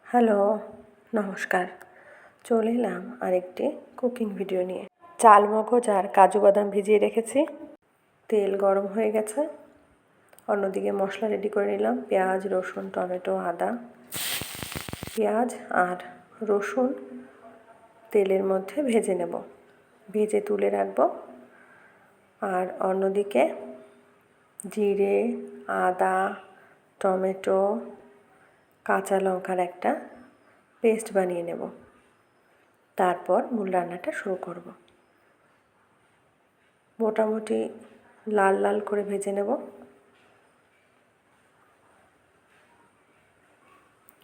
Hello, নমস্কার। চলে এলাম আরেকটি কুকিং ভিডিও নিয়ে। চাল মগজ আর কাজু বাদাম ভিজিয়ে রেখেছি। তেল গরম হয়ে গেছে। অন্যদিকে মশলা রেডি করে নিলাম। পেঁয়াজ, রসুন, টমেটো, আদা। পেঁয়াজ আর রসুন তেলের মধ্যে ভেজে নেব, ভেজে তুলে রাখবো। আর অন্যদিকে জিরে, আদা, টমেটো, কাঁচা লঙ্কার একটা পেস্ট বানিয়ে নেব। তারপর মূল রান্নাটা শুরু করব। মোটামুটি লাল লাল করে ভেজে নেব।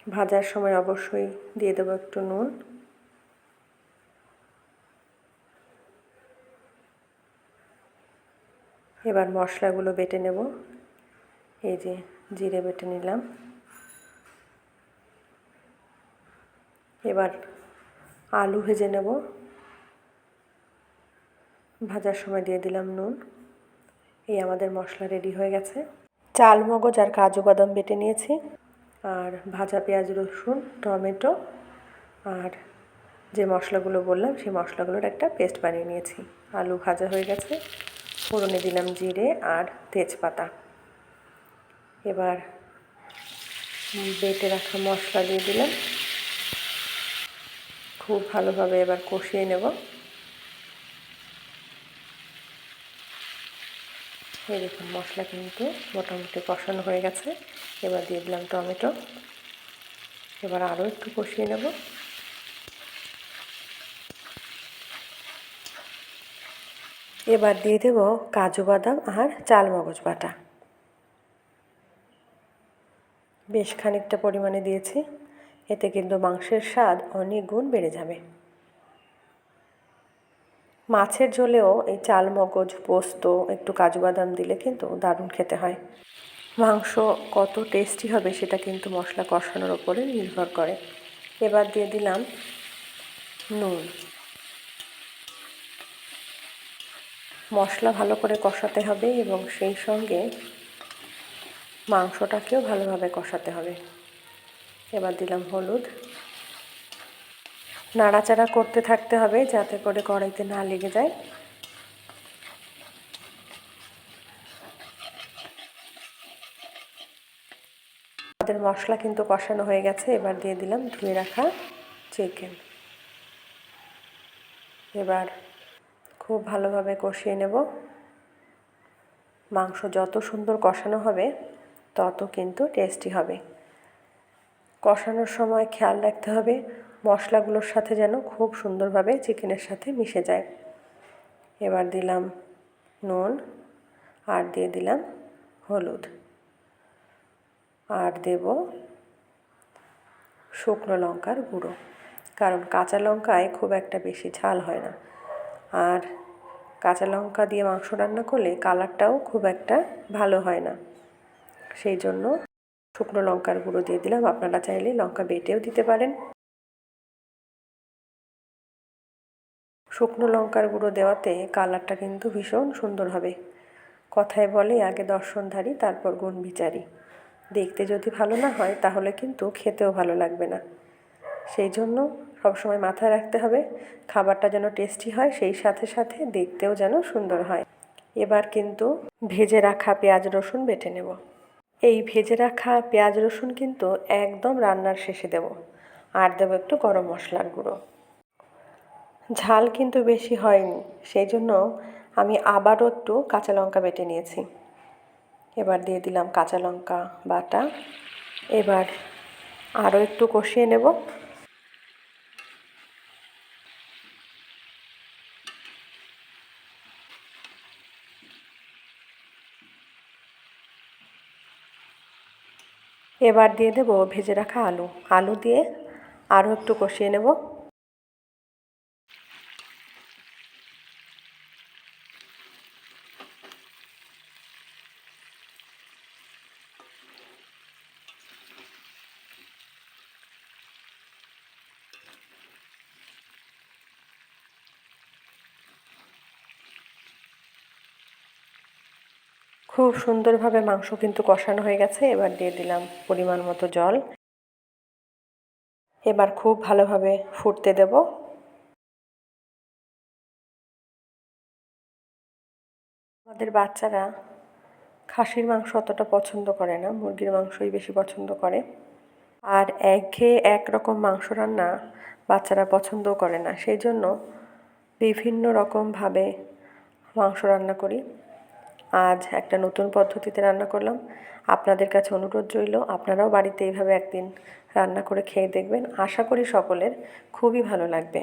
ভাজার সময় অবশ্যই দিয়ে দেবো একটু নুন। এবার মশলাগুলো বেটে নেব। এই যে জিরে বেটে নিলাম। এবার আলু ভেজে নেব। ভাজার সময় দিয়ে দিলাম নুন। এই আমাদের মশলা রেডি হয়ে গেছে। চাল মগজ আর কাজু বাদাম বেটে নিয়েছি, আর ভাজা পেঁয়াজ, রসুন, টমেটো আর যে মশলাগুলো বললাম সেই মশলাগুলোর একটা পেস্ট বানিয়ে নিয়েছি। আলু ভাজা হয়ে গেছে। ফোড়নে দিলাম জিরে আর তেজপাতা। এবার বেটে রাখা মশলা দিয়ে দিলাম। খুব ভালোভাবে এবার কষিয়ে নেব। এই দেখুন মশলা কিন্তু মোটামুটি কষানো হয়ে গেছে। এবার দিয়ে দিলাম টমেটো। এবার আরও একটু কষিয়ে নেব। এবার দিয়ে দেব কাজু বাদাম আর চাল মগজ বাটা। বেশ খানিকটা পরিমাণে দিয়েছি। এতে কিন্তু মাংসের স্বাদ অনেক গুণ বেড়ে যাবে। মাছের ঝোলেও এই চাল মগজ, পোস্ত, একটু কাজু বাদাম দিলে কিন্তু দারুণ খেতে হয়। মাংস কত টেস্টি হবে সেটা কিন্তু মশলা কষানোর ওপরে নির্ভর করে। এবার দিয়ে দিলাম নুন। মশলা ভালো করে কষাতে হবে এবং সেই সঙ্গে মাংসটাকেও ভালোভাবে কষাতে হবে। এবার দিলাম হলুদ। নাড়াচাড়া করতে থাকতে হবে যাতে করে কড়াইতে না লেগে যায়। আমাদের মশলা কিন্তু কষানো হয়ে গেছে। এবার দিয়ে দিলাম ধুয়ে রাখা চিকেন। এবার খুব ভালোভাবে কষিয়ে নেব। মাংস যত সুন্দর কষানো হবে তত কিন্তু টেস্টি হবে। কষানোর সময় খেয়াল রাখতে হবে মশলাগুলোর সাথে যেন খুব সুন্দরভাবে চিকেনের সাথে মিশে যায়। এবার দিলাম নুন আর দিয়ে দিলাম হলুদ আর দেব শুকনো লঙ্কার গুঁড়ো, কারণ কাঁচা লঙ্কায় খুব একটা বেশি ঝাল হয় না। আর কাঁচা লঙ্কা দিয়ে মাংস রান্না করলে কালারটাও খুব একটা ভালো হয় না। সেই জন্য শুকনো লঙ্কার গুঁড়ো দিয়ে দিলাম। আপনারা চাইলে লঙ্কা বেটেও দিতে পারেন। শুকনো লঙ্কার গুঁড়ো দেওয়াতে কালারটা কিন্তু ভীষণ সুন্দর হবে। কথায় বলে আগে দর্শনধারী তারপর গুণ বিচারী। দেখতে যদি ভালো না হয় তাহলে কিন্তু খেতেও ভালো লাগবে না। সেই জন্য সবসময় মাথায় রাখতে হবে খাবারটা যেন টেস্টি হয়, সেই সাথে সাথে দেখতেও যেন সুন্দর হয়। এবার কিন্তু ভেজে রাখা পেঁয়াজ রসুন বেটে নেব। এই ভেজে রাখা পেঁয়াজ রসুন কিন্তু একদম রান্নার শেষে দেব। আর দেবো একটু গরম মশলার গুঁড়ো। ঝাল কিন্তু বেশি হয়নি, সেই জন্য আমি আবারও একটু কাঁচা লঙ্কা বেটে নিয়েছি। এবার দিয়ে দিলাম কাঁচা লঙ্কা বাটা। এবার আরও একটু কষিয়ে নেব। এবার দিয়ে দেব ভেজে রাখা আলু। আলু দিয়ে আরও একটু কষিয়ে নেব। খুব সুন্দরভাবে মাংস কিন্তু কষানো হয়ে গেছে। এবার দিয়ে দিলাম পরিমাণ মতো জল। এবার খুব ভালোভাবে ফুটতে দেব। আমাদের বাচ্চারা খাসির মাংস অতটা পছন্দ করে না, মুরগির মাংসই বেশি পছন্দ করে। আর একঘেয়ে একরকম মাংস রান্না বাচ্চারা পছন্দও করে না, সেই জন্য বিভিন্ন রকমভাবে মাংস রান্না করি। আজ একটা নতুন পদ্ধতিতে রান্না করলাম। আপনাদের কাছে অনুরোধ রইল, আপনারাও বাড়িতে এইভাবে একদিন রান্না করে খেয়ে দেখবেন। আশা করি সকলের খুবই ভালো লাগবে।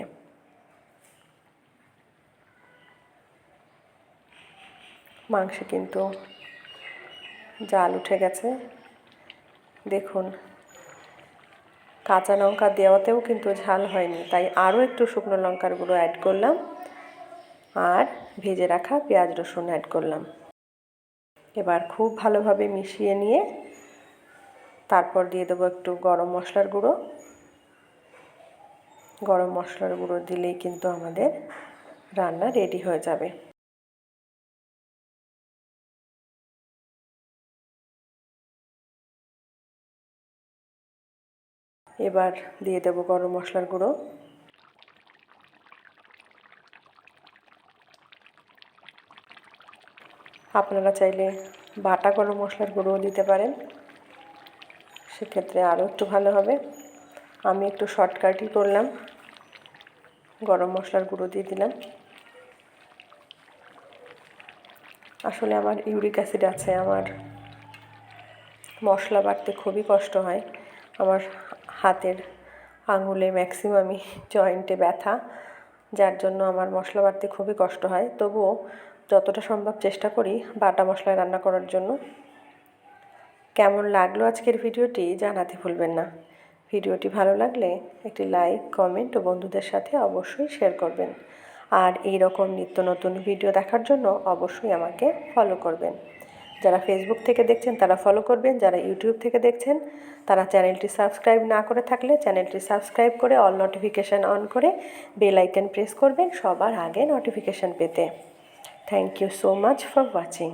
মাংসে কিন্তু জাল উঠে গেছে, দেখুন। কাঁচা লঙ্কা দেওয়াতেও কিন্তু ঝাল হয়নি, তাই আরও একটু শুকনো লঙ্কার গুঁড়ো অ্যাড করলাম আর ভেজে রাখা পেঁয়াজ রসুন অ্যাড করলাম। এবার খুব ভালোভাবে মিশিয়ে নিয়ে তারপর দিয়ে দেবো একটু গরম মশলার গুঁড়ো। গরম মশলার গুঁড়ো দিলেই কিন্তু আমাদের রান্না রেডি হয়ে যাবে। এবার দিয়ে দেব গরম মশলার গুঁড়ো। আপনারা চাইলে বাটা গরম মশলার গুঁড়োও দিতে পারেন, সেক্ষেত্রে আরও একটু ভালো হবে। আমি একটু শর্টকাটই করলাম, গরম মশলার গুঁড়ো দিয়ে দিলাম। আসলে আমার ইউরিক অ্যাসিড আছে, আমার মশলা বাটতে খুবই কষ্ট হয়। আমার হাতের আঙুলে ম্যাক্সিমামই জয়েন্টে ব্যথা, যার জন্য আমার মশলা বাটতে খুবই কষ্ট হয়। তবুও যতটা সম্ভব চেষ্টা করি বাটা মশলায় রান্না করার জন্য। কেমন লাগলো আজকের ভিডিওটি জানাতে ভুলবেন না। ভিডিওটি ভালো লাগলে একটি লাইক, কমেন্ট ও বন্ধুদের সাথে অবশ্যই শেয়ার করবেন। আর এই রকম নিত্য নতুন ভিডিও দেখার জন্য অবশ্যই আমাকে ফলো করবেন। যারা ফেসবুক থেকে দেখছেন তারা ফলো করবেন, যারা ইউটিউব থেকে দেখছেন তারা চ্যানেলটি সাবস্ক্রাইব না করে থাকলে চ্যানেলটি সাবস্ক্রাইব করে অল নোটিফিকেশান অন করে বেল আইকন প্রেস করবেন সবার আগে নোটিফিকেশান পেতে। Thank you so much for watching.